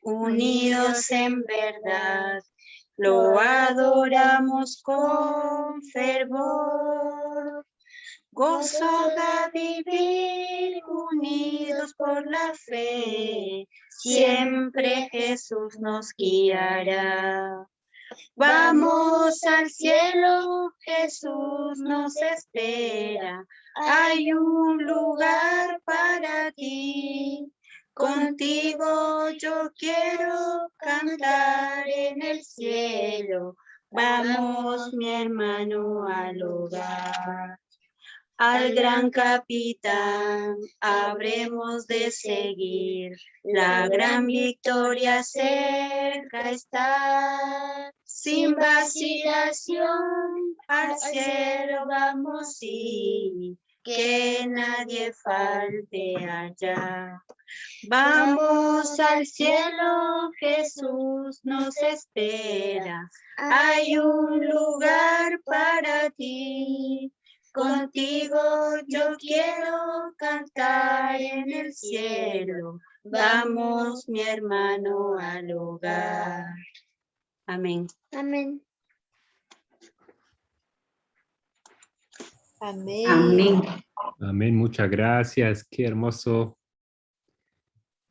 unidos en verdad, lo adoramos con fervor. Gozo de vivir unidos por la fe, siempre Jesús nos guiará. Vamos al cielo, Jesús nos espera, hay un lugar para ti. Contigo yo quiero cantar en el cielo, vamos mi hermano al hogar. Al gran capitán habremos de seguir, la gran victoria cerca está. Sin vacilación al cielo vamos y que nadie falte allá. Vamos al cielo, Jesús nos espera, hay un lugar para ti. Contigo yo quiero cantar en el cielo, vamos mi hermano al hogar. Amén. Amén. Amén. Amén. Amén, muchas gracias. Qué hermoso,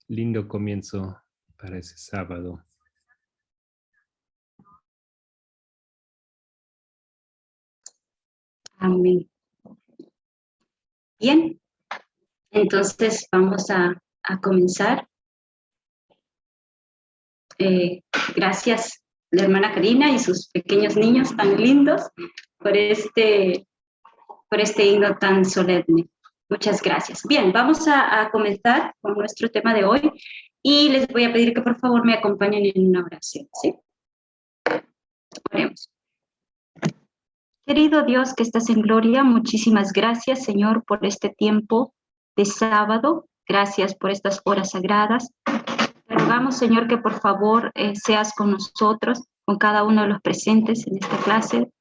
lindo comienzo para ese sábado. Amén. Bien, entonces vamos a comenzar. Gracias, la hermana Karina y sus pequeños niños tan lindos por este himno tan solemne. Muchas gracias. Bien, vamos a comenzar con nuestro tema de hoy y les voy a pedir que por favor me acompañen en una oración, ¿sí? Oremos. Querido Dios que estás en gloria, muchísimas gracias, Señor, por este tiempo de sábado. Gracias por estas horas sagradas. Te rogamos, Señor, que por favor seas con nosotros, con cada uno de los presentes en esta clase,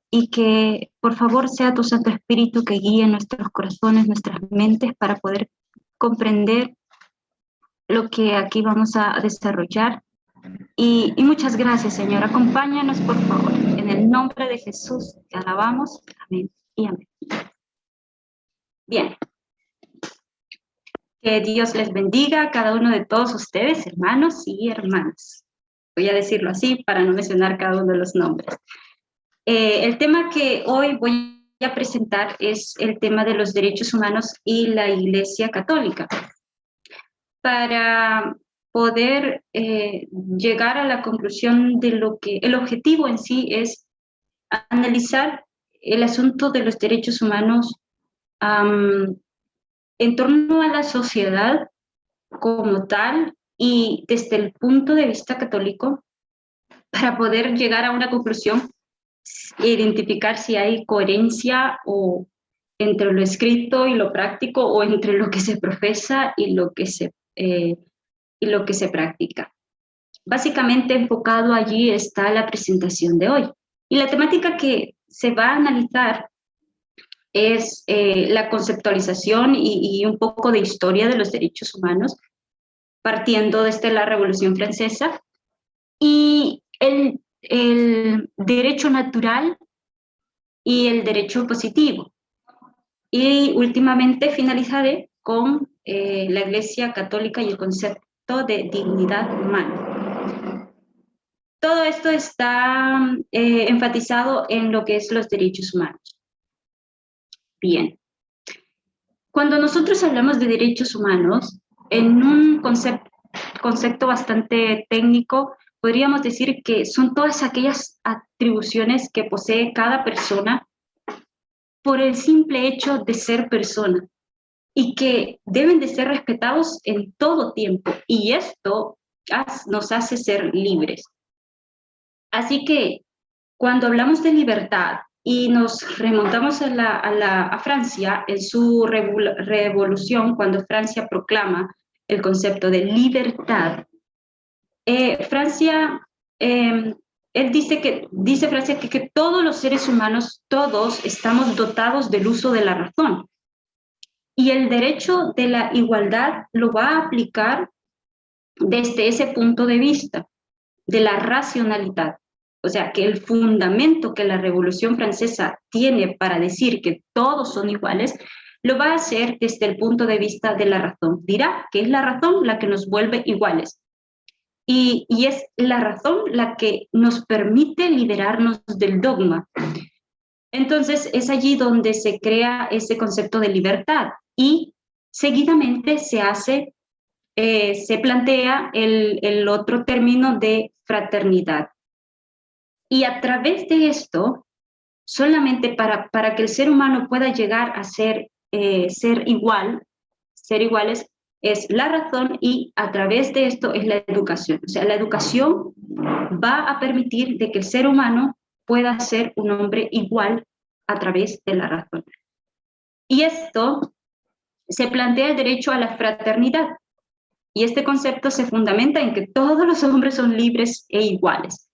y que por favor sea tu Santo Espíritu que guíe nuestros corazones, nuestras mentes, para poder comprender lo que aquí vamos a desarrollar. Y muchas gracias, Señor. Acompáñanos, por favor. En el nombre de Jesús te alabamos. Amén y amén. Bien. Que Dios les bendiga a cada uno de todos ustedes, hermanos y hermanas. Voy a decirlo así para no mencionar cada uno de los nombres. El tema que hoy voy a presentar es el tema de los derechos humanos y la Iglesia Católica. Para poder llegar a la conclusión de lo que el objetivo en sí es analizar el asunto de los derechos humanos en torno a la sociedad como tal y desde el punto de vista católico, para poder llegar a una conclusión, identificar si hay coherencia o entre lo escrito y lo práctico, o entre lo que se profesa y lo que se practica. Básicamente enfocado allí está la presentación de hoy. Y la temática que se va a analizar es la conceptualización y un poco de historia de los derechos humanos, partiendo desde la Revolución Francesa, y el derecho natural y el derecho positivo. Y últimamente finalizaré con la Iglesia Católica y el concepto de dignidad humana. Todo esto está enfatizado en lo que es los derechos humanos. Bien. Cuando nosotros hablamos de derechos humanos, en un concepto bastante técnico, podríamos decir que son todas aquellas atribuciones que posee cada persona por el simple hecho de ser persona y que deben de ser respetados en todo tiempo, y esto nos hace ser libres. Así que cuando hablamos de libertad y nos remontamos a Francia en su revolución, cuando Francia proclama el concepto de libertad, Francia, dice Francia que todos los seres humanos, todos estamos dotados del uso de la razón. Y el derecho de la igualdad lo va a aplicar desde ese punto de vista de la racionalidad. O sea, que el fundamento que la Revolución Francesa tiene para decir que todos son iguales, lo va a hacer desde el punto de vista de la razón. Dirá que es la razón la que nos vuelve iguales. Y es la razón la que nos permite liberarnos del dogma. Entonces, es allí donde se crea ese concepto de libertad y seguidamente se plantea el otro término de fraternidad. Y a través de esto, solamente para que el ser humano pueda llegar a ser iguales, es la razón, y a través de esto es la educación. O sea, la educación va a permitir de que el ser humano pueda ser un hombre igual a través de la razón. Y esto se plantea el derecho a la fraternidad. Y este concepto se fundamenta en que todos los hombres son libres e iguales.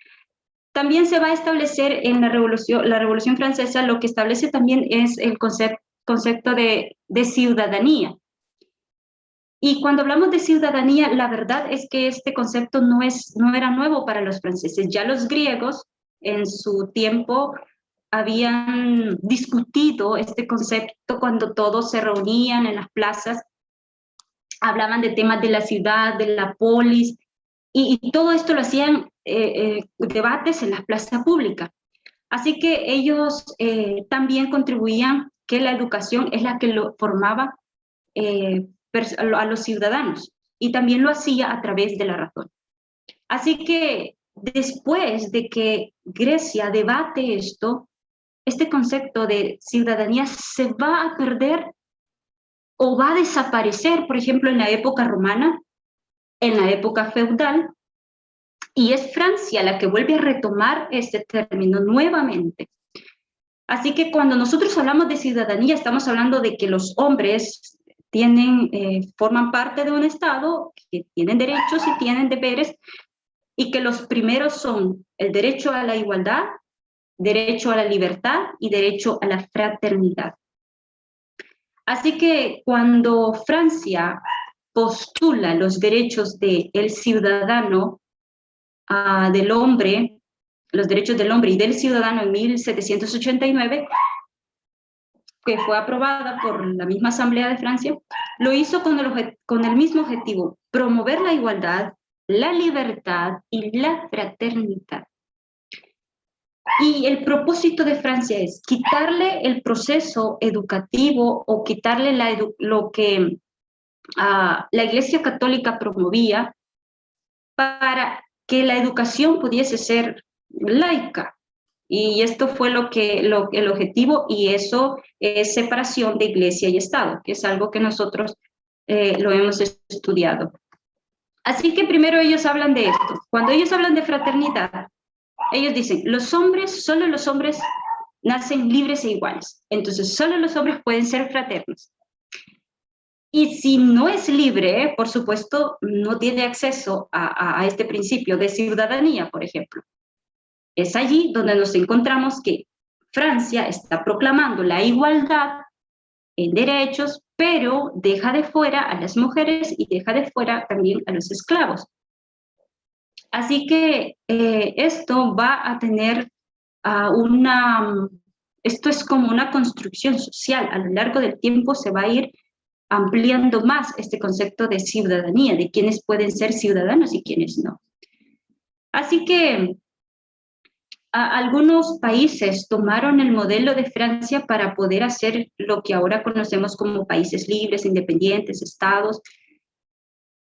También se va a establecer en la Revolución Francesa, lo que establece también es el concepto de ciudadanía. Y cuando hablamos de ciudadanía, la verdad es que este concepto no era nuevo para los franceses. Ya los griegos en su tiempo habían discutido este concepto cuando todos se reunían en las plazas, hablaban de temas de la ciudad, de la polis, y todo esto lo hacían debates en las plazas públicas. Así que ellos también contribuían que la educación es la que lo formaba a los ciudadanos, y también lo hacía a través de la razón. Así que después de que Grecia debate esto, este concepto de ciudadanía se va a perder o va a desaparecer, por ejemplo, en la época romana, en la época feudal, y es Francia la que vuelve a retomar este término nuevamente. Así que cuando nosotros hablamos de ciudadanía, estamos hablando de que los hombres forman parte de un Estado, que tienen derechos y tienen deberes, y que los primeros son el derecho a la igualdad, derecho a la libertad y derecho a la fraternidad. Así que cuando Francia postula los derechos del ciudadano, del hombre, los derechos del hombre y del ciudadano en 1789, que fue aprobada por la misma Asamblea de Francia, lo hizo con el mismo objetivo: promover la igualdad, la libertad y la fraternidad. Y el propósito de Francia es quitarle el proceso educativo o quitarle lo que la Iglesia Católica promovía, para que la educación pudiese ser laica. Y esto fue el objetivo, y eso es separación de Iglesia y Estado, que es algo que nosotros lo hemos estudiado. Así que primero ellos hablan de esto. Cuando ellos hablan de fraternidad, ellos dicen, solo los hombres nacen libres e iguales. Entonces, solo los hombres pueden ser fraternos. Y si no es libre, por supuesto, no tiene acceso a este principio de ciudadanía, por ejemplo. Es allí donde nos encontramos que Francia está proclamando la igualdad en derechos, pero deja de fuera a las mujeres y deja de fuera también a los esclavos. Así que esto va a tener esto es como una construcción social. A lo largo del tiempo se va a ir ampliando más este concepto de ciudadanía, de quiénes pueden ser ciudadanos y quiénes no. Así que algunos países tomaron el modelo de Francia para poder hacer lo que ahora conocemos como países libres, independientes, estados,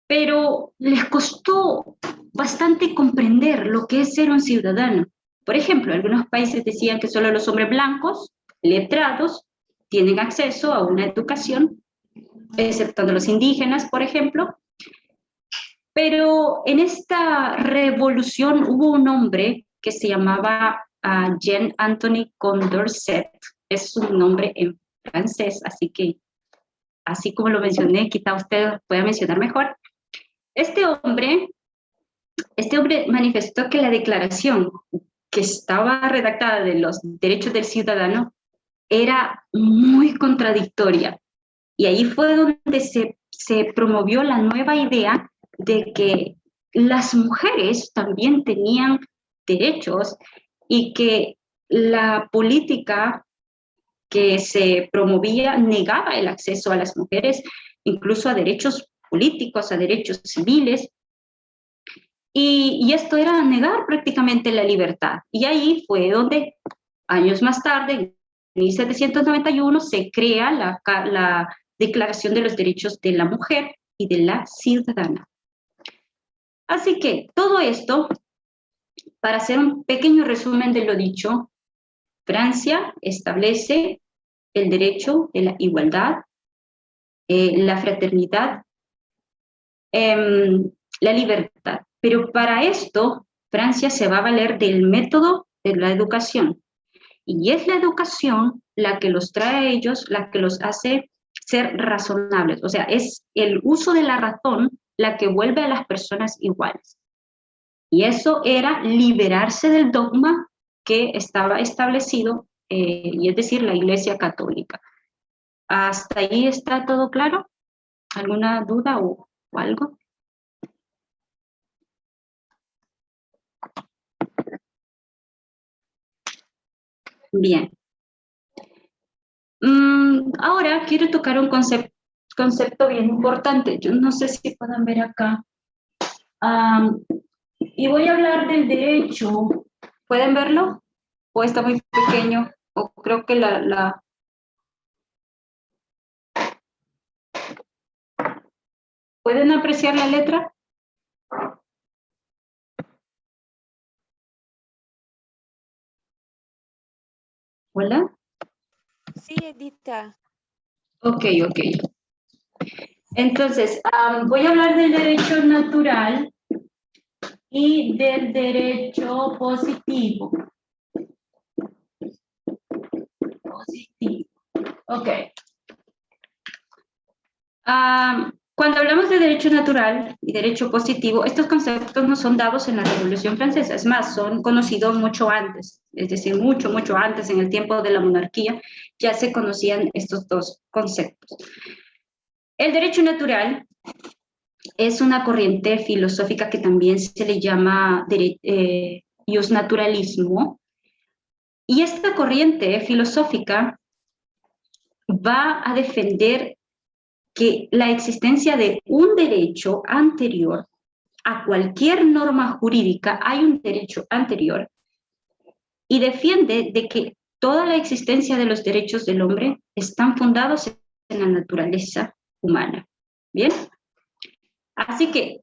pero les costó bastante comprender lo que es ser un ciudadano. Por ejemplo, algunos países decían que solo los hombres blancos, letrados, tienen acceso a una educación, exceptuando los indígenas, por ejemplo. Pero en esta revolución hubo un hombre que se llamaba Jean-Antoine Condorcet. Es un nombre en francés, así que, así como lo mencioné, quizá usted pueda mencionar mejor. Este hombre manifestó que la declaración que estaba redactada de los derechos del ciudadano era muy contradictoria. Y ahí fue donde se promovió la nueva idea de que las mujeres también tenían derechos y que la política que se promovía negaba el acceso a las mujeres, incluso a derechos políticos, a derechos civiles, y esto era negar prácticamente la libertad. Y ahí fue donde, años más tarde, en 1791, se crea la Declaración de los Derechos de la Mujer y de la Ciudadana. Así que todo esto, para hacer un pequeño resumen de lo dicho, Francia establece el derecho de la igualdad, la fraternidad, la libertad. Pero para esto, Francia se va a valer del método de la educación. Y es la educación la que los trae a ellos, la que los hace ser razonables. O sea, es el uso de la razón la que vuelve a las personas iguales. Y eso era liberarse del dogma que estaba establecido, y es decir, la Iglesia Católica. ¿Hasta ahí está todo claro? ¿Alguna duda o algo? Bien. Ahora quiero tocar un concepto bien importante. Yo no sé si puedan ver acá. Y voy a hablar del derecho. ¿Pueden verlo? ¿O está muy pequeño? O creo que ¿Pueden apreciar la letra? ¿Hola? Sí, Edita. Ok. Entonces, voy a hablar del derecho natural y del derecho positivo. Ok. Cuando hablamos de derecho natural y derecho positivo, estos conceptos no son dados en la Revolución Francesa, es más, son conocidos mucho antes, es decir, mucho antes, en el tiempo de la monarquía, ya se conocían estos dos conceptos. El derecho natural es una corriente filosófica que también se le llama justnaturalismo, y esta corriente filosófica va a defender que la existencia de un derecho anterior a cualquier norma jurídica, hay un derecho anterior, y defiende de que toda la existencia de los derechos del hombre están fundados en la naturaleza humana. ¿Bien? Así que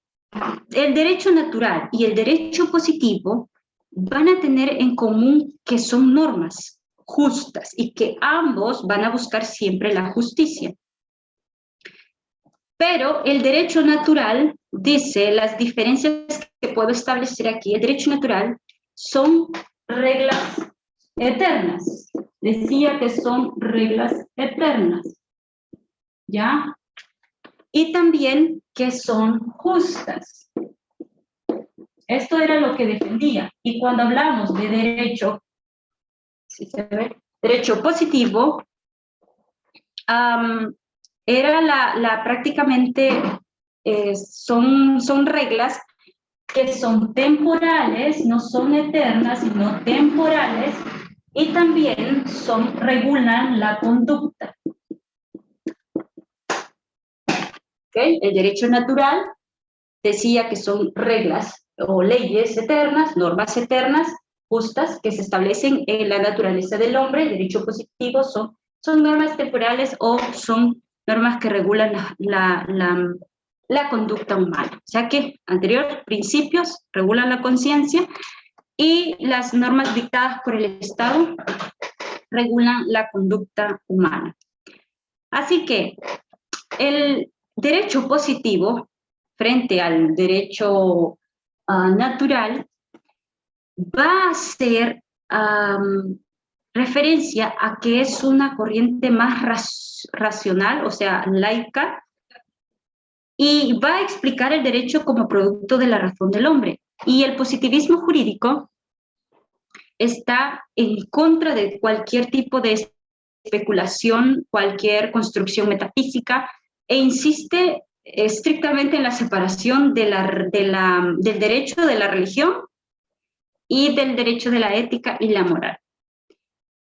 el derecho natural y el derecho positivo van a tener en común que son normas justas y que ambos van a buscar siempre la justicia. Pero el derecho natural dice las diferencias que puedo establecer aquí. El derecho natural son reglas eternas. Decía que son reglas eternas. ¿Ya? Y también que son justas. Esto era lo que defendía. Y cuando hablamos de derecho, ¿sí se ve? Derecho positivo, era prácticamente son reglas que son temporales, no son eternas, sino temporales, y también regulan la conducta. ¿Okay? El derecho natural decía que son reglas o leyes eternas, normas eternas, justas, que se establecen en la naturaleza del hombre. El derecho positivo son normas temporales o son normas que regulan la conducta humana. O sea que anterior, principios regulan la conciencia y las normas dictadas por el Estado regulan la conducta humana. Así que el derecho positivo frente al derecho natural va a hacer referencia a que es una corriente más racional, o sea, laica, y va a explicar el derecho como producto de la razón del hombre. Y el positivismo jurídico está en contra de cualquier tipo de especulación, cualquier construcción metafísica, e insiste estrictamente en la separación del derecho de la religión y del derecho de la ética y la moral.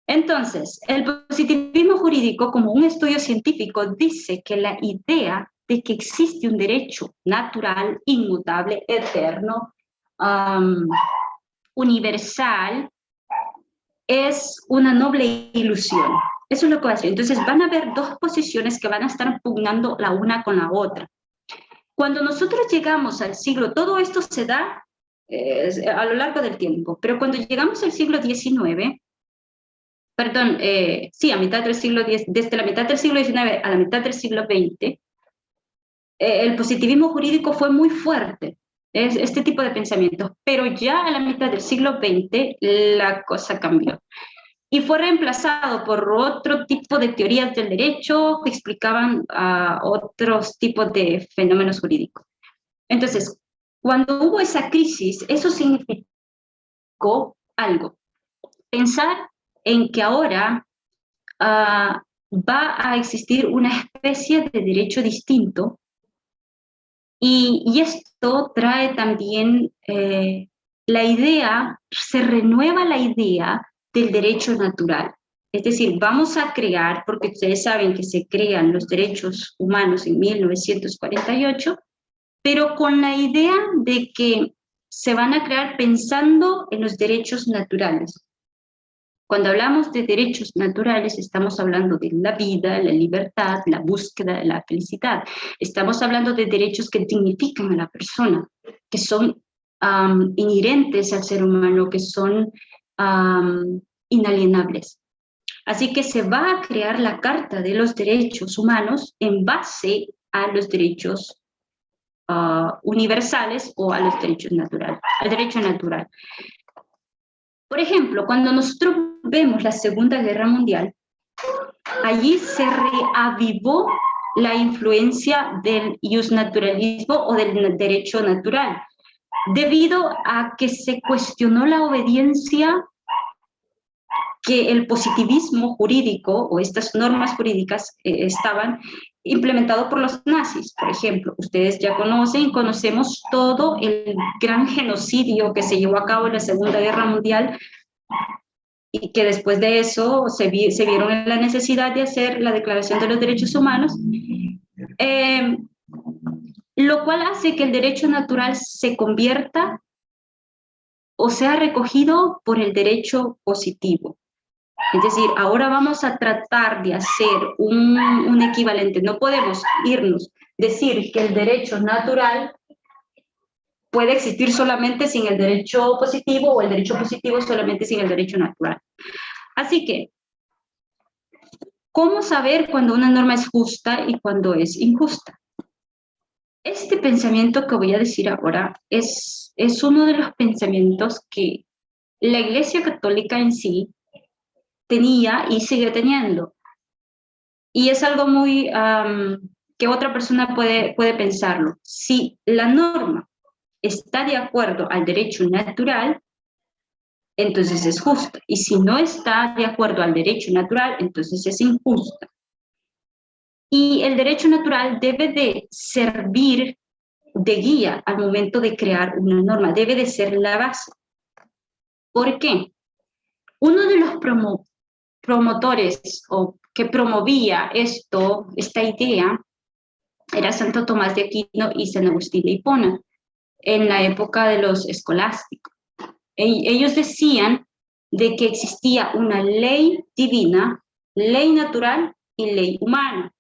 Entonces, el positivismo jurídico, como un estudio científico, dice que la idea de que existe un derecho natural, inmutable, eterno, universal, es una noble ilusión. Eso es lo que va a hacer. Entonces, van a haber dos posiciones que van a estar pugnando la una con la otra. Cuando nosotros llegamos al siglo, todo esto se da a lo largo del tiempo, pero cuando llegamos al siglo XIX, perdón, sí, a mitad del siglo X, desde la mitad del siglo XIX a la mitad del siglo XX, el positivismo jurídico fue muy fuerte, este tipo de pensamientos, pero ya a la mitad del siglo XX la cosa cambió y fue reemplazado por otro tipo de teorías del derecho que explicaban otros tipos de fenómenos jurídicos. Entonces, cuando hubo esa crisis, eso significó algo. Pensar en que ahora va a existir una especie de derecho distinto y esto trae también la idea, se renueva la idea del derecho natural. Es decir, vamos a crear, porque ustedes saben que se crean los derechos humanos en 1948, pero con la idea de que se van a crear pensando en los derechos naturales. Cuando hablamos de derechos naturales, estamos hablando de la vida, la libertad, la búsqueda de la felicidad. Estamos hablando de derechos que dignifican a la persona, que son inherentes al ser humano, que son inalienables. Así que se va a crear la Carta de los Derechos Humanos en base a los derechos universales o a los derechos naturales, al derecho natural. Por ejemplo, cuando nosotros vemos la Segunda Guerra Mundial, allí se reavivó la influencia del iusnaturalismo o del derecho natural, debido a que se cuestionó la obediencia que el positivismo jurídico o estas normas jurídicas estaban implementados por los nazis, por ejemplo. Ustedes ya conocemos todo el gran genocidio que se llevó a cabo en la Segunda Guerra Mundial y que después de eso se vieron en la necesidad de hacer la Declaración de los Derechos Humanos, lo cual hace que el derecho natural se convierta o sea recogido por el derecho positivo. Es decir, ahora vamos a tratar de hacer un equivalente. No podemos decir que el derecho natural puede existir solamente sin el derecho positivo o el derecho positivo solamente sin el derecho natural. Así que, ¿cómo saber cuando una norma es justa y cuando es injusta? Este pensamiento que voy a decir ahora es uno de los pensamientos que la Iglesia Católica en sí tenía y sigue teniendo. Y es algo muy que otra persona puede pensarlo. Si la norma está de acuerdo al derecho natural, entonces es justa. Y si no está de acuerdo al derecho natural, entonces es injusta. Y el derecho natural debe de servir de guía al momento de crear una norma, debe de ser la base. ¿Por qué? Uno de los promotores o que promovía esta idea era Santo Tomás de Aquino y San Agustín de Hipona en la época de los escolásticos. Ellos decían de que existía una ley divina, ley natural y ley humana.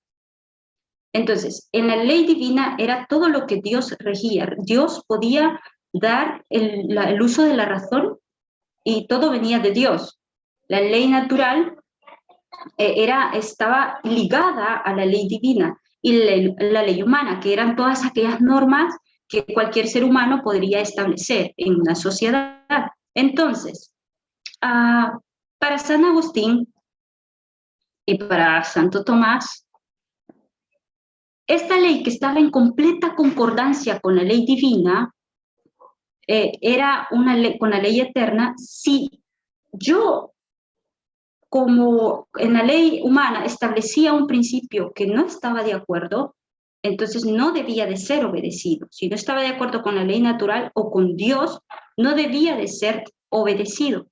Entonces, en la ley divina era todo lo que Dios regía. Dios podía dar el uso de la razón y todo venía de Dios. La ley natural estaba ligada a la ley divina y la ley humana, que eran todas aquellas normas que cualquier ser humano podría establecer en una sociedad. Entonces, para San Agustín y para Santo Tomás, esta ley que estaba en completa concordancia con la ley divina era una ley, con la ley eterna. Si yo, como en la ley humana, establecía un principio que no estaba de acuerdo, entonces no debía de ser obedecido. Si no estaba de acuerdo con la ley natural o con Dios, no debía de ser obedecido.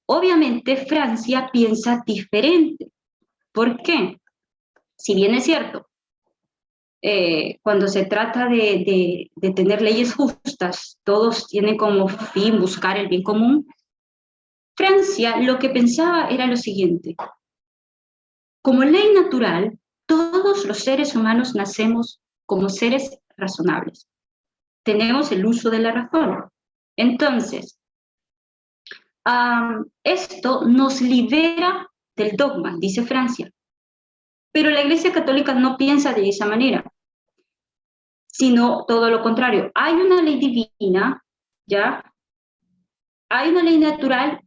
Obviamente Francia piensa diferente. ¿Por qué? Si bien es cierto, cuando se trata de tener leyes justas, todos tienen como fin buscar el bien común. Francia lo que pensaba era lo siguiente: como ley natural, todos los seres humanos nacemos como seres razonables. Tenemos el uso de la razón. Entonces, esto nos libera del dogma, dice Francia. Pero la Iglesia Católica no piensa de esa manera, sino todo lo contrario. Hay una ley divina, ¿ya? Hay una ley natural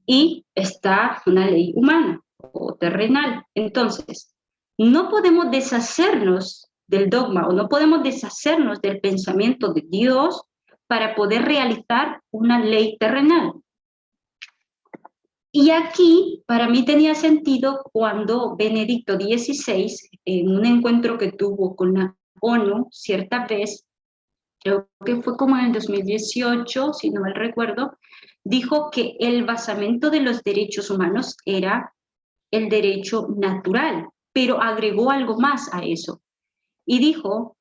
y está una ley humana o terrenal. Entonces, no podemos deshacernos del dogma o no podemos deshacernos del pensamiento de Dios para poder realizar una ley terrenal. Y aquí, para mí tenía sentido cuando Benedicto XVI, en un encuentro que tuvo con la ONU cierta vez, creo que fue como en el 2018, si no mal recuerdo, dijo que el basamento de los derechos humanos era el derecho natural, pero agregó algo más a eso. Y dijo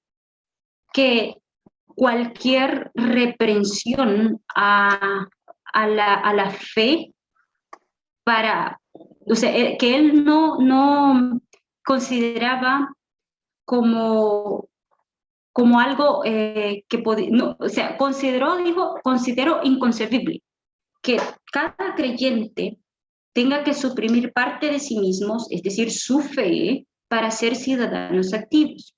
que cualquier reprensión a la fe o sea, que él no consideraba como algo que podía, no, o sea, consideró inconcebible que cada creyente tenga que suprimir parte de sí mismos, es decir, su fe, para ser ciudadanos activos.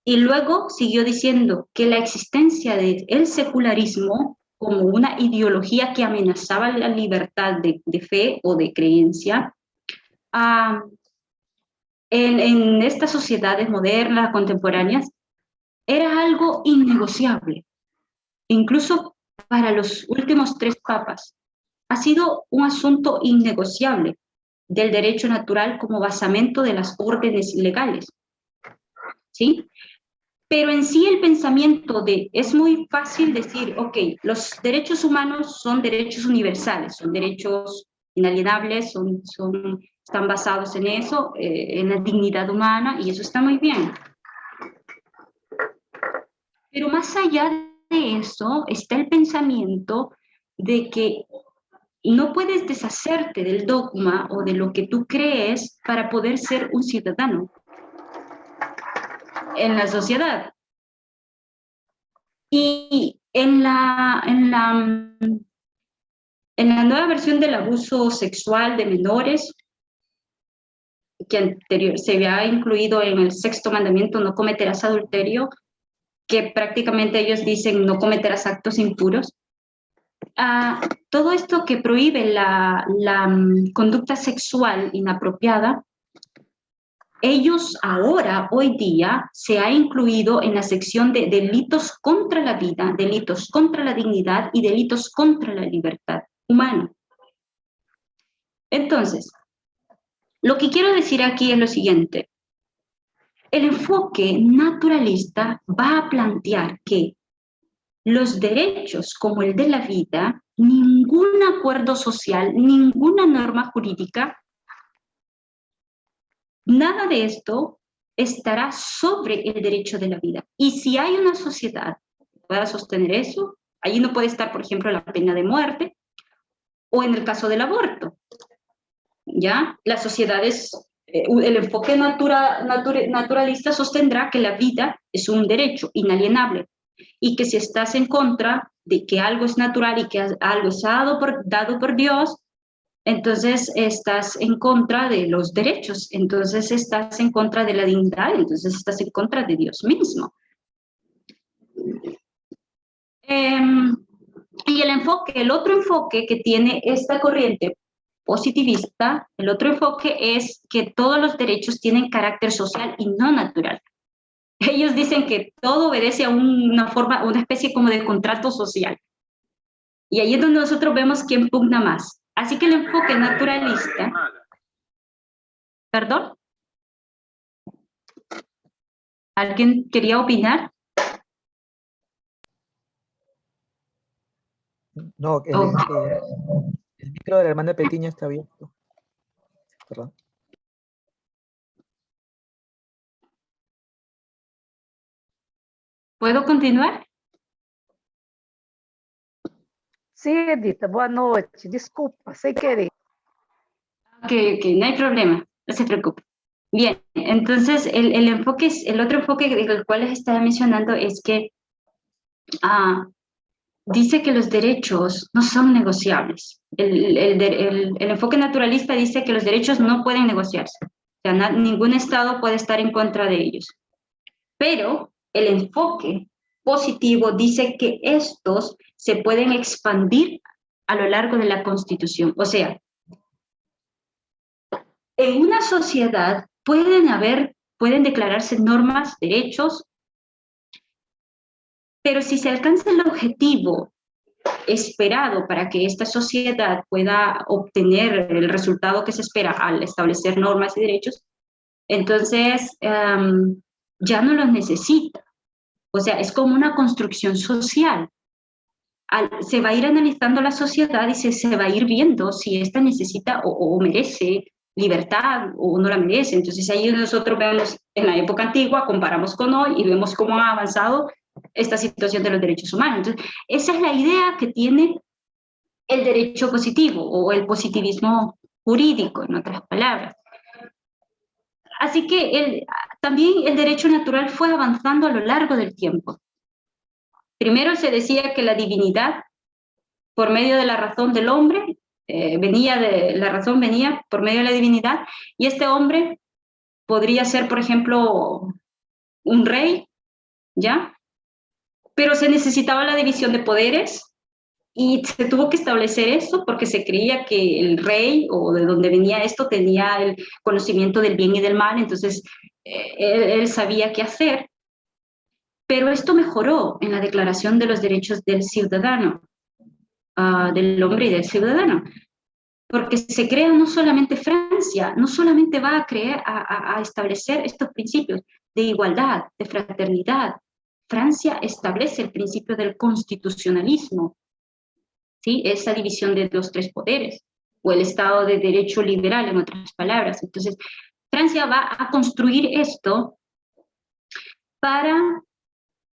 Y luego siguió diciendo que la existencia del secularismo como una ideología que amenazaba la libertad de fe o de creencia, en estas sociedades modernas, contemporáneas, era algo innegociable. Incluso para los últimos 3 papas, ha sido un asunto innegociable del derecho natural como basamento de las órdenes legales. ¿Sí? Pero en sí el pensamiento es muy fácil decir, ok, los derechos humanos son derechos universales, son derechos inalienables, están basados en eso, en la dignidad humana, y eso está muy bien. Pero más allá de eso está el pensamiento de que no puedes deshacerte del dogma o de lo que tú crees para poder ser un ciudadano en la sociedad. Y en la nueva versión del abuso sexual de menores, que anterior se había incluido en el 6º mandamiento, no cometerás adulterio, que prácticamente ellos dicen no cometerás actos impuros. Todo esto que prohíbe la conducta sexual inapropiada, ellos ahora, hoy día, se ha incluido en la sección de delitos contra la vida, delitos contra la dignidad y delitos contra la libertad humana. Entonces, lo que quiero decir aquí es lo siguiente. El enfoque naturalista va a plantear que los derechos como el de la vida, ningún acuerdo social, ninguna norma jurídica, nada de esto estará sobre el derecho de la vida. Y si hay una sociedad que pueda sostener eso, allí no puede estar, por ejemplo, la pena de muerte, o en el caso del aborto, ¿ya? Las sociedades, el enfoque naturalista sostendrá que la vida es un derecho inalienable, y que si estás en contra de que algo es natural y que algo es dado por Dios, entonces estás en contra de los derechos, entonces estás en contra de la dignidad, entonces estás en contra de Dios mismo. Y el otro enfoque que tiene esta corriente positivista, el otro enfoque es que todos los derechos tienen carácter social y no natural. Ellos dicen que todo obedece a una especie como de contrato social. Y ahí es donde nosotros vemos quién pugna más. Así que el enfoque naturalista... ¿Perdón? ¿Alguien quería opinar? No, el micro de la hermana Petiña está abierto. Perdón. ¿Puedo continuar? Sí, Edita, boa noite. Desculpa, sem querer. Ok, no hay problema, no se preocupe. Bien, entonces el otro enfoque del cual les estaba mencionando es que dice que los derechos no son negociables. El enfoque naturalista dice que los derechos no pueden negociarse. O sea, ningún Estado puede estar en contra de ellos. Pero el enfoque positivo dice que estos se pueden expandir a lo largo de la Constitución. O sea, en una sociedad pueden declararse normas, derechos, pero si se alcanza el objetivo esperado para que esta sociedad pueda obtener el resultado que se espera al establecer normas y derechos, entonces ya no los necesita. O sea, es como una construcción social. Se va a ir analizando la sociedad y se va a ir viendo si ésta necesita o merece libertad o no la merece. Entonces ahí nosotros vemos en la época antigua, comparamos con hoy y vemos cómo ha avanzado esta situación de los derechos humanos. Entonces, esa es la idea que tiene el derecho positivo o el positivismo jurídico, en otras palabras. Así que también el derecho natural fue avanzando a lo largo del tiempo. Primero se decía que la divinidad, por medio de la razón del hombre, la razón venía por medio de la divinidad, y este hombre podría ser, por ejemplo, un rey, ¿ya? Pero se necesitaba la división de poderes, y se tuvo que establecer eso porque se creía que el rey, o de donde venía esto, tenía el conocimiento del bien y del mal, entonces él sabía qué hacer. Pero esto mejoró en la Declaración de los Derechos del Ciudadano, del hombre y del ciudadano, porque se crea no solamente Francia, no solamente va a establecer estos principios de igualdad, de fraternidad. Francia establece el principio del constitucionalismo, ¿sí? Esa división de los tres poderes, o el Estado de Derecho liberal, en otras palabras. Entonces, Francia va a construir esto para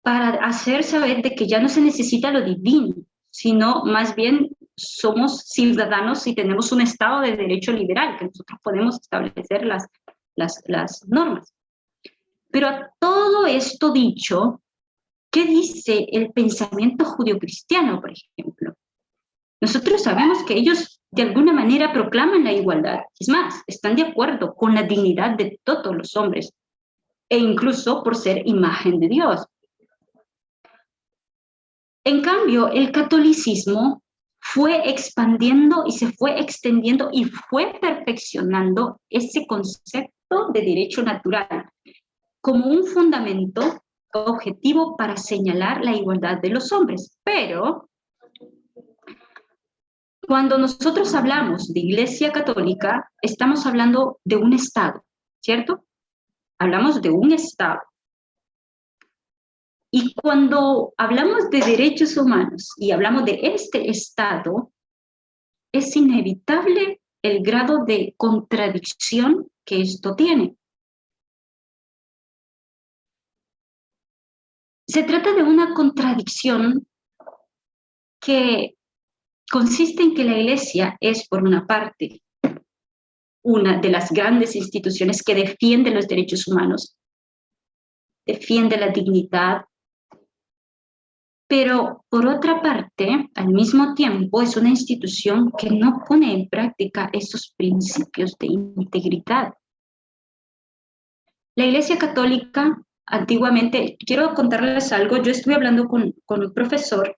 hacer saber de que ya no se necesita lo divino, sino más bien somos ciudadanos y tenemos un Estado de Derecho liberal, que nosotros podemos establecer las normas. Pero a todo esto dicho, ¿qué dice el pensamiento judio-cristiano, por ejemplo? Nosotros sabemos que ellos de alguna manera proclaman la igualdad. Es más, están de acuerdo con la dignidad de todos los hombres, e incluso por ser imagen de Dios. En cambio, el catolicismo fue expandiendo y se fue extendiendo y fue perfeccionando ese concepto de derecho natural como un fundamento objetivo para señalar la igualdad de los hombres. Pero cuando nosotros hablamos de Iglesia Católica, estamos hablando de un Estado, ¿cierto? Hablamos de un Estado. Y cuando hablamos de derechos humanos y hablamos de este Estado, es inevitable el grado de contradicción que esto tiene. Se trata de una contradicción que consiste en que la Iglesia es, por una parte, una de las grandes instituciones que defiende los derechos humanos, defiende la dignidad, pero por otra parte, al mismo tiempo, es una institución que no pone en práctica esos principios de integridad. La Iglesia Católica, antiguamente, quiero contarles algo, yo estuve hablando con un profesor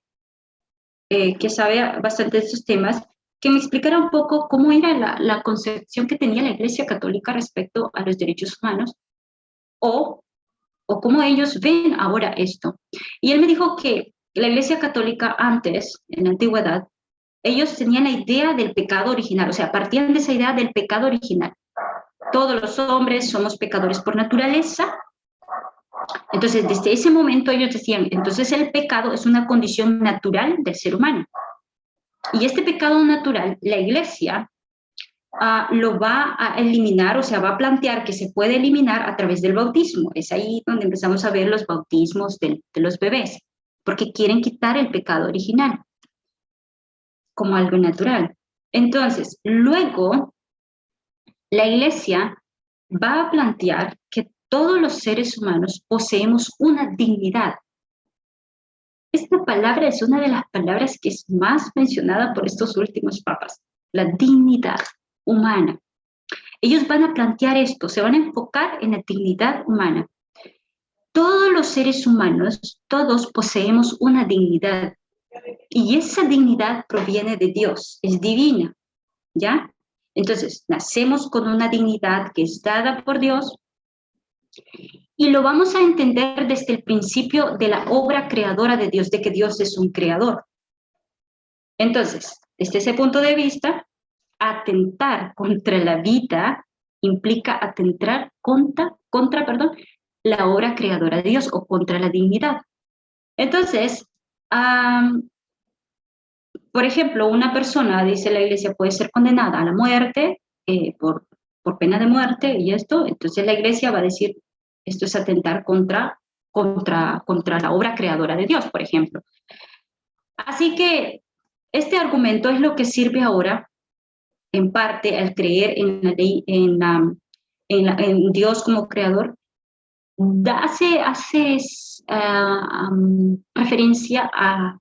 que sabe bastante de estos temas, que me explicara un poco cómo era la concepción que tenía la Iglesia Católica respecto a los derechos humanos, o cómo ellos ven ahora esto. Y él me dijo que la Iglesia Católica antes, en la antigüedad, ellos tenían la idea del pecado original, o sea, partían de esa idea del pecado original. Todos los hombres somos pecadores por naturaleza Entonces, desde ese momento ellos decían, entonces el pecado es una condición natural del ser humano. Y este pecado natural, la Iglesia lo va a eliminar, o sea, va a plantear que se puede eliminar a través del bautismo. Es ahí donde empezamos a ver los bautismos de los bebés, porque quieren quitar el pecado original como algo natural. Entonces, luego, la Iglesia va a plantear que todos los seres humanos poseemos una dignidad. Esta palabra es una de las palabras que es más mencionada por estos últimos papas, la dignidad humana. Ellos van a plantear esto, se van a enfocar en la dignidad humana. Todos los seres humanos, todos poseemos una dignidad, y esa dignidad proviene de Dios, es divina, ¿ya? Entonces, nacemos con una dignidad que es dada por Dios, y lo vamos a entender desde el principio de la obra creadora de Dios, de que Dios es un creador. Entonces, desde ese punto de vista, atentar contra la vida implica atentar contra la obra creadora de Dios o contra la dignidad. Entonces, por ejemplo, una persona, dice la Iglesia, puede ser condenada a la muerte por pena de muerte y esto, entonces la Iglesia va a decir, esto es atentar contra la obra creadora de Dios, por ejemplo. Así que este argumento es lo que sirve ahora, en parte, al creer en la ley, en Dios como creador, hace referencia a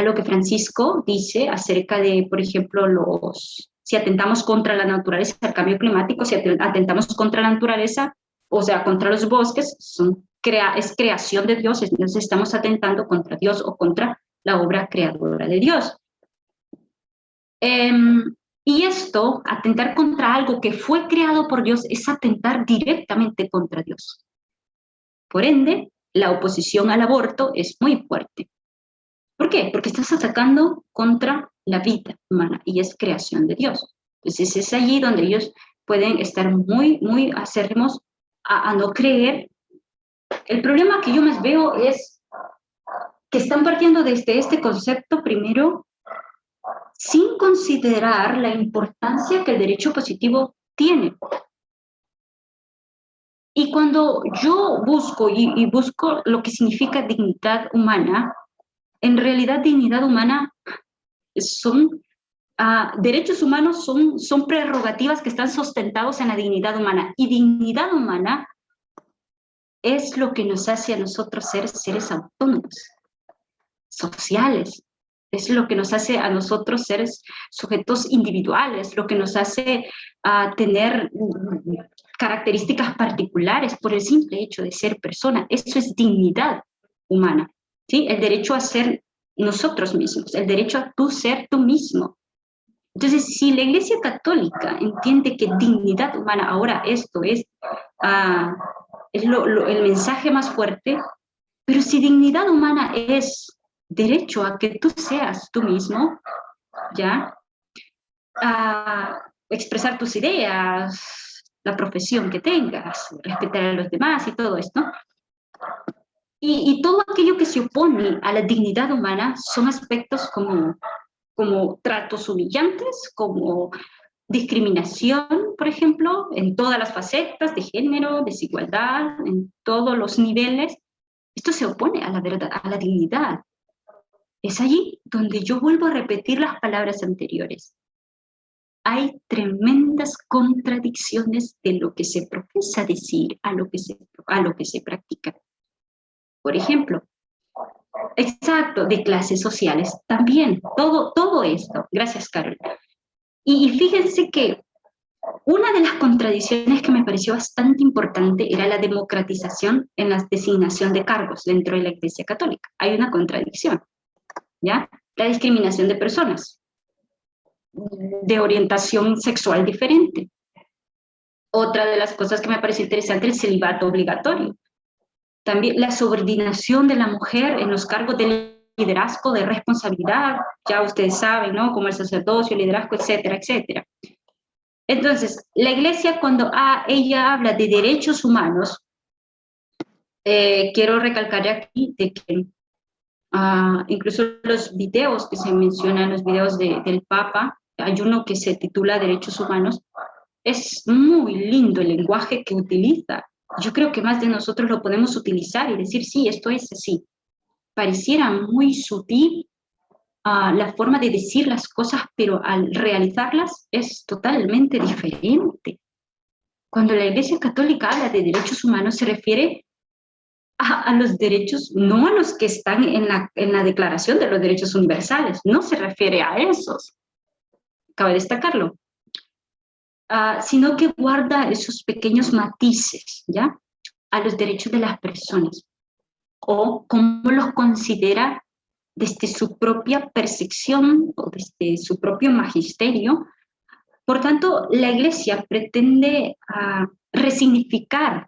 lo que Francisco dice acerca de, por ejemplo, si atentamos contra la naturaleza, el cambio climático, si atentamos contra la naturaleza, o sea, contra los bosques, es creación de Dios, entonces estamos atentando contra Dios o contra la obra creadora de Dios. Y esto, atentar contra algo que fue creado por Dios, es atentar directamente contra Dios. Por ende, la oposición al aborto es muy fuerte. ¿Por qué? Porque estás atacando contra la vida humana y es creación de Dios. Entonces es allí donde ellos pueden estar muy, muy acérrimos a no creer. El problema que yo más veo es que están partiendo desde este concepto primero sin considerar la importancia que el derecho positivo tiene. Y cuando yo busco y busco lo que significa dignidad humana, en realidad dignidad humana son derechos humanos, son prerrogativas que están sustentados en la dignidad humana. Y dignidad humana es lo que nos hace a nosotros ser seres autónomos, sociales. Es lo que nos hace a nosotros seres sujetos individuales, lo que nos hace tener características particulares por el simple hecho de ser persona. Eso es dignidad humana, ¿sí? El derecho a ser nosotros mismos, el derecho a tú ser tú mismo. Entonces, si la Iglesia Católica entiende que dignidad humana, ahora esto es el mensaje más fuerte, pero si dignidad humana es derecho a que tú seas tú mismo, ¿ya? A expresar tus ideas, la profesión que tengas, respetar a los demás y todo esto. Y todo aquello que se opone a la dignidad humana son aspectos como tratos humillantes, como discriminación, por ejemplo, en todas las facetas de género, desigualdad, en todos los niveles. Esto se opone a la verdad, a la dignidad. Es allí donde yo vuelvo a repetir las palabras anteriores. Hay tremendas contradicciones de lo que se profesa decir a lo que se practica. Por ejemplo, exacto, de clases sociales también, todo esto. Gracias, Carol. Y fíjense que una de las contradicciones que me pareció bastante importante era la democratización en la designación de cargos dentro de la Iglesia Católica. Hay una contradicción, ¿ya? La discriminación de personas de orientación sexual diferente. Otra de las cosas que me pareció interesante, el celibato obligatorio. También la subordinación de la mujer en los cargos de liderazgo, de responsabilidad, ya ustedes saben, ¿no? Como el sacerdocio, el liderazgo, etcétera, etcétera. Entonces, la Iglesia, cuando ella habla de derechos humanos, quiero recalcar aquí de que incluso los videos que se mencionan, los videos del Papa, hay uno que se titula Derechos Humanos, es muy lindo el lenguaje que utiliza. Yo creo que más de nosotros lo podemos utilizar y decir, sí, esto es así. Pareciera muy sutil la forma de decir las cosas, pero al realizarlas es totalmente diferente. Cuando la Iglesia Católica habla de derechos humanos, se refiere a los derechos, no a los que están en la Declaración de los Derechos Universales, no se refiere a esos, cabe destacarlo, sino que guarda esos pequeños matices, ¿ya? A los derechos de las personas, o cómo los considera desde su propia percepción o desde su propio magisterio. Por tanto, la Iglesia pretende resignificar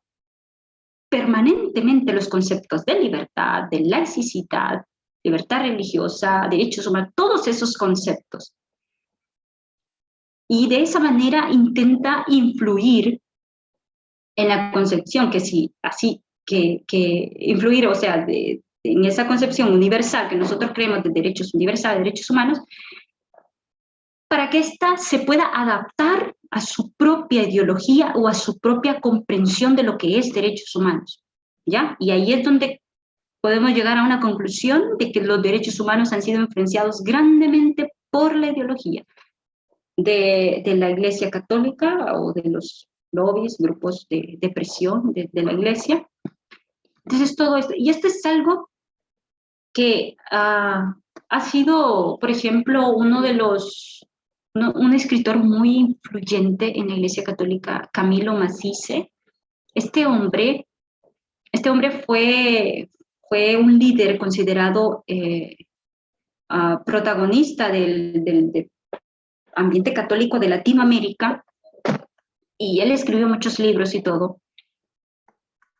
permanentemente los conceptos de libertad, de laicidad, libertad religiosa, derechos humanos, todos esos conceptos. Y de esa manera intenta influir en la concepción, que sí, así, que influir, o sea, en esa concepción universal que nosotros creemos de derechos universales, derechos humanos, para que ésta se pueda adaptar a su propia ideología o a su propia comprensión de lo que es derechos humanos, ¿ya? Y ahí es donde podemos llegar a una conclusión de que los derechos humanos han sido influenciados grandemente por la ideología de la Iglesia Católica o de los lobbies, grupos de presión de la Iglesia. Entonces todo esto, y esto es algo que ha sido, por ejemplo, un escritor muy influyente en la Iglesia Católica, Camilo Massise. Este hombre fue un líder considerado protagonista del ambiente católico de Latinoamérica, y él escribió muchos libros y todo.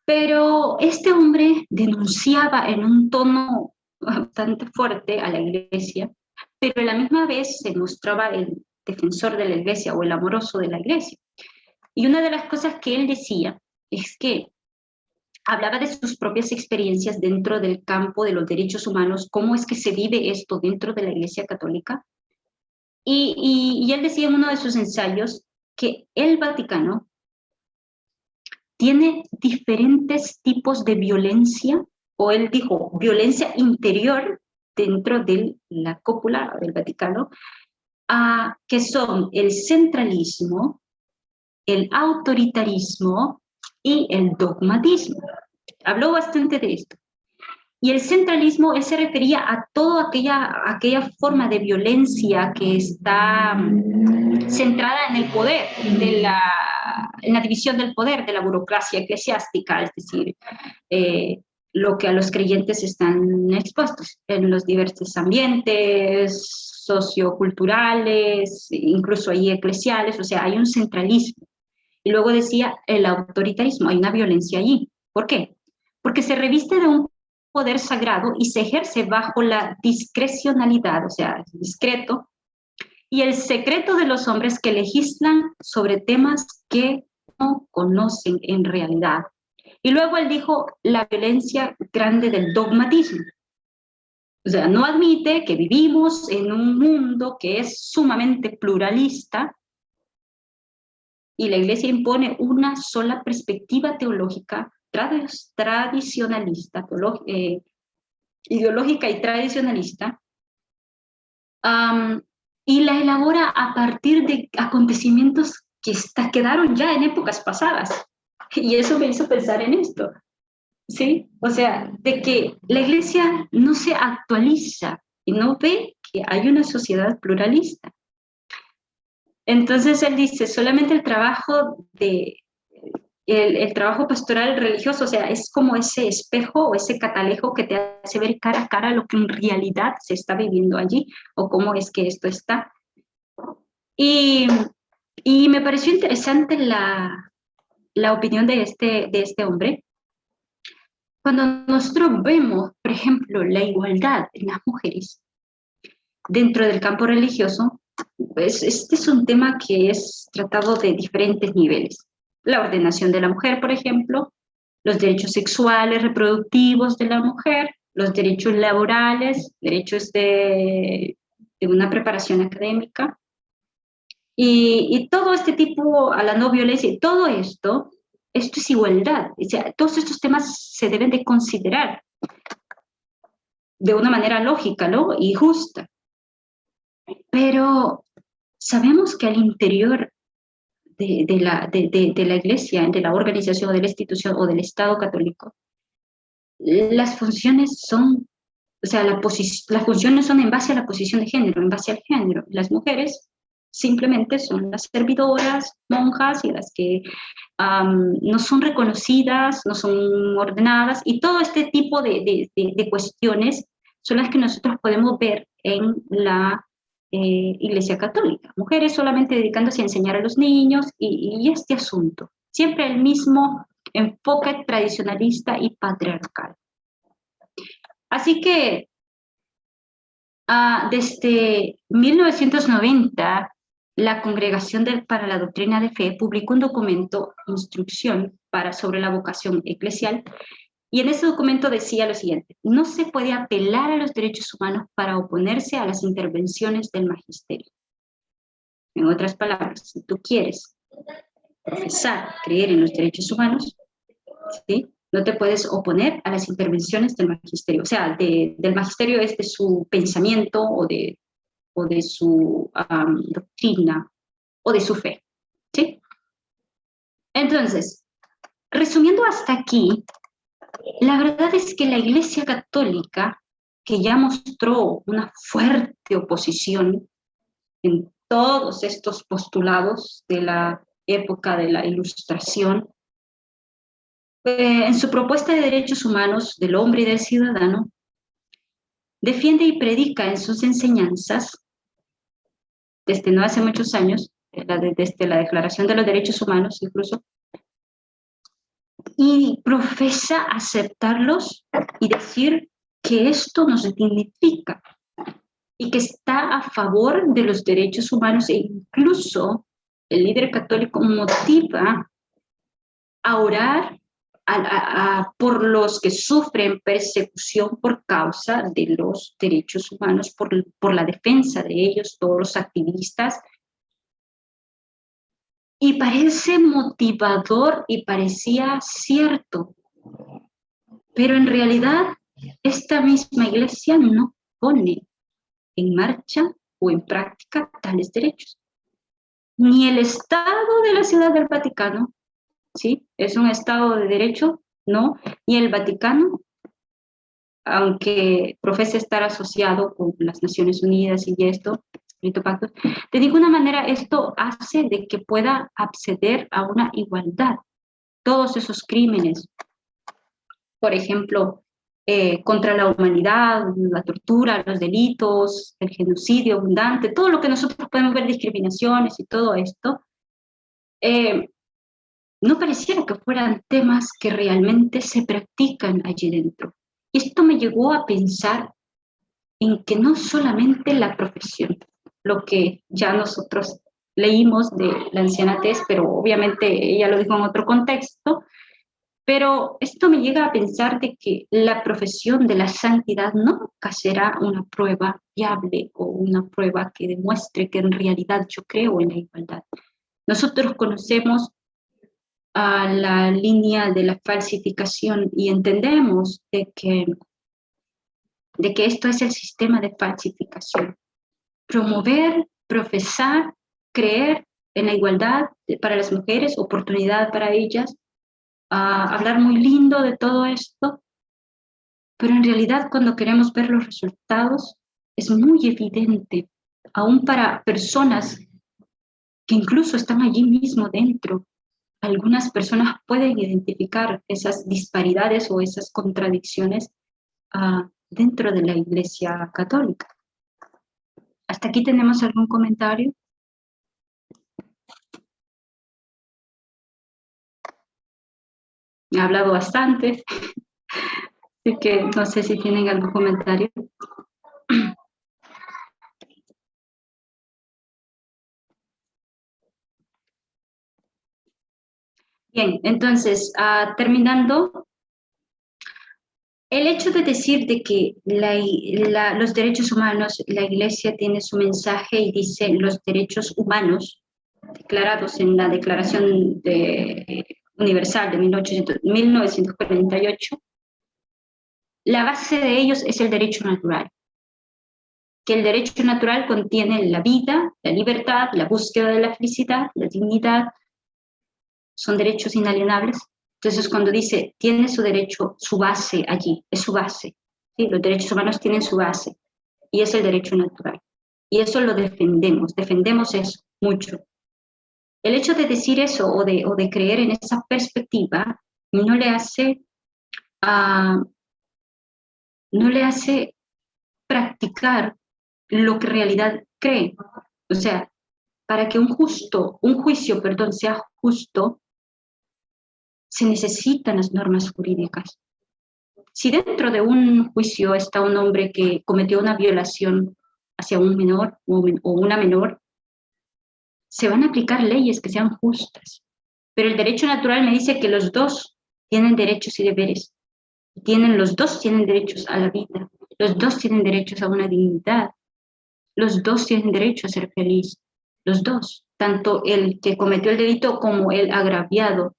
Pero este hombre denunciaba en un tono bastante fuerte a la Iglesia, pero a la misma vez se mostraba el defensor de la Iglesia o el amoroso de la Iglesia. Y una de las cosas que él decía es que hablaba de sus propias experiencias dentro del campo de los derechos humanos, cómo es que se vive esto dentro de la Iglesia Católica. Y él decía en uno de sus ensayos que el Vaticano tiene diferentes tipos de violencia, o él dijo violencia interior dentro de la cúpula del Vaticano, que son el centralismo, el autoritarismo y el dogmatismo. Habló bastante de esto. Y el centralismo, él se refería a toda aquella forma de violencia que está centrada en el poder, en la división del poder, de la burocracia eclesiástica, es decir, lo que a los creyentes están expuestos en los diversos ambientes socioculturales, incluso ahí eclesiales, o sea, hay un centralismo. Y luego decía el autoritarismo, hay una violencia allí. ¿Por qué? Porque se reviste de un poder sagrado y se ejerce bajo la discrecionalidad, o sea, discreto, y el secreto de los hombres que legislan sobre temas que no conocen en realidad. Y luego él dijo la violencia grande del dogmatismo. O sea, no admite que vivimos en un mundo que es sumamente pluralista y la Iglesia impone una sola perspectiva teológica tradicionalista, ideológica y tradicionalista, y la elabora a partir de acontecimientos que quedaron ya en épocas pasadas. Y eso me hizo pensar en esto, ¿sí? O sea, de que la Iglesia no se actualiza y no ve que hay una sociedad pluralista. Entonces él dice, solamente el trabajo el trabajo pastoral religioso, o sea, es como ese espejo o ese catalejo que te hace ver cara a cara lo que en realidad se está viviendo allí o cómo es que esto está. Y me pareció interesante la opinión de este hombre. Cuando nosotros vemos, por ejemplo, la igualdad en las mujeres dentro del campo religioso, pues este es un tema que es tratado de diferentes niveles. La ordenación de la mujer, por ejemplo, los derechos sexuales, reproductivos de la mujer, los derechos laborales, derechos de una preparación académica, y todo este tipo a la no violencia, todo esto es igualdad. O sea, todos estos temas se deben de considerar de una manera lógica, ¿no? Y justa. Pero sabemos que al interior de la iglesia, de la organización, de la institución o del Estado católico, las funciones son, o sea, las funciones son en base a la posición de género, en base al género. Las mujeres simplemente son las servidoras, monjas, y las que no son reconocidas, no son ordenadas, y todo este tipo de cuestiones son las que nosotros podemos ver en la Iglesia Católica. Mujeres solamente dedicándose a enseñar a los niños y este asunto. Siempre el mismo enfoque tradicionalista y patriarcal. Así que desde 1990, la Congregación para la Doctrina de Fe publicó un documento, Instrucción sobre la vocación eclesial, y en ese documento decía lo siguiente: no se puede apelar a los derechos humanos para oponerse a las intervenciones del magisterio. En otras palabras, si tú quieres profesar, creer en los derechos humanos, ¿sí?, no te puedes oponer a las intervenciones del magisterio. O sea, del magisterio es de su pensamiento o de su doctrina o de su fe, ¿sí? Entonces, resumiendo hasta aquí, la verdad es que la Iglesia Católica, que ya mostró una fuerte oposición en todos estos postulados de la época de la Ilustración, en su propuesta de derechos humanos del hombre y del ciudadano, defiende y predica en sus enseñanzas, desde no hace muchos años, desde la Declaración de los Derechos Humanos incluso, y profesa aceptarlos y decir que esto nos dignifica y que está a favor de los derechos humanos, e incluso el líder católico motiva a orar por los que sufren persecución por causa de los derechos humanos, por la defensa de ellos, todos los activistas. Y parece motivador y parecía cierto, pero en realidad esta misma iglesia no pone en marcha o en práctica tales derechos. Ni el Estado de la Ciudad del Vaticano, ¿sí?, es un Estado de derecho, no, ni el Vaticano, aunque profese estar asociado con las Naciones Unidas y esto, de ninguna manera esto hace de que pueda acceder a una igualdad. Todos esos crímenes, por ejemplo, contra la humanidad, la tortura, los delitos, el genocidio abundante, todo lo que nosotros podemos ver, discriminaciones y todo esto, no pareciera que fueran temas que realmente se practican allí dentro. Y esto me llevó a pensar en que no solamente la profesión, lo que ya nosotros leímos de la anciana Tess, pero obviamente ella lo dijo en otro contexto, pero esto me llega a pensar de que la profesión de la santidad nunca será una prueba viable o una prueba que demuestre que en realidad yo creo en la igualdad. Nosotros conocemos a la línea de la falsificación y entendemos de que esto es el sistema de falsificación. Promover, profesar, creer en la igualdad para las mujeres, oportunidad para ellas, hablar muy lindo de todo esto, pero en realidad cuando queremos ver los resultados es muy evidente, aún para personas que incluso están allí mismo dentro. Algunas personas pueden identificar esas disparidades o esas contradicciones dentro de la Iglesia Católica. ¿Hasta aquí tenemos algún comentario? He hablado bastante, así que no sé si tienen algún comentario. Bien, entonces, terminando, el hecho de decir de que los derechos humanos, la Iglesia tiene su mensaje y dice los derechos humanos declarados en la Declaración Universal de 1948, la base de ellos es el derecho natural, que el derecho natural contiene la vida, la libertad, la búsqueda de la felicidad, la dignidad, son derechos inalienables. Entonces, cuando dice, tiene su derecho, su base allí, es su base. ¿Sí? Los derechos humanos tienen su base, y es el derecho natural. Y eso lo defendemos eso mucho. El hecho de decir eso o de creer en esa perspectiva no le hace practicar lo que en realidad cree. O sea, para que un juicio, sea justo, se necesitan las normas jurídicas. Si dentro de un juicio está un hombre que cometió una violación hacia un menor o una menor, se van a aplicar leyes que sean justas. Pero el derecho natural me dice que los dos tienen derechos y deberes. Los dos tienen derechos a la vida. Los dos tienen derechos a una dignidad. Los dos tienen derecho a ser feliz. Los dos. Tanto el que cometió el delito como el agraviado.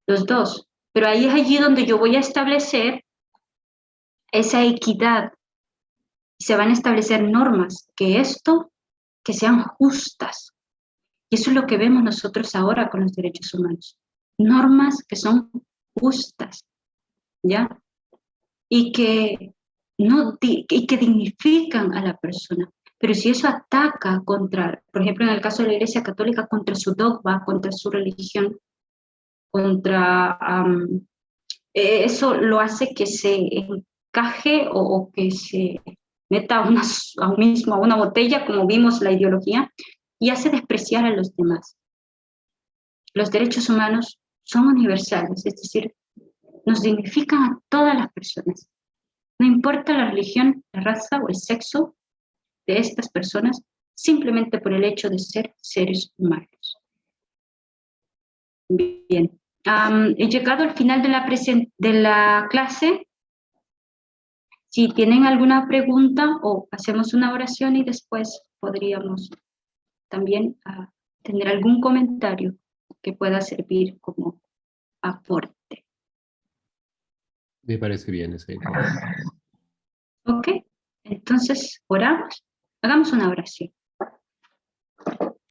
Los dos. Pero ahí es allí donde yo voy a establecer esa equidad. Se van a establecer normas que sean justas. Y eso es lo que vemos nosotros ahora con los derechos humanos. Normas que son justas, ¿ya? Y que dignifican a la persona. Pero si eso ataca contra, por ejemplo, en el caso de la Iglesia Católica, contra su dogma, contra su religión, eso lo hace que se encaje o que se meta a una botella, como vimos la ideología, y hace despreciar a los demás. Los derechos humanos son universales, es decir, nos dignifican a todas las personas. No importa la religión, la raza o el sexo de estas personas, simplemente por el hecho de ser seres humanos. Bien, he llegado al final de la clase. Si tienen alguna pregunta o hacemos una oración y después podríamos también tener algún comentario que pueda servir como aporte. Me parece bien esa idea. ¿Ok? Entonces, oramos. Hagamos una oración.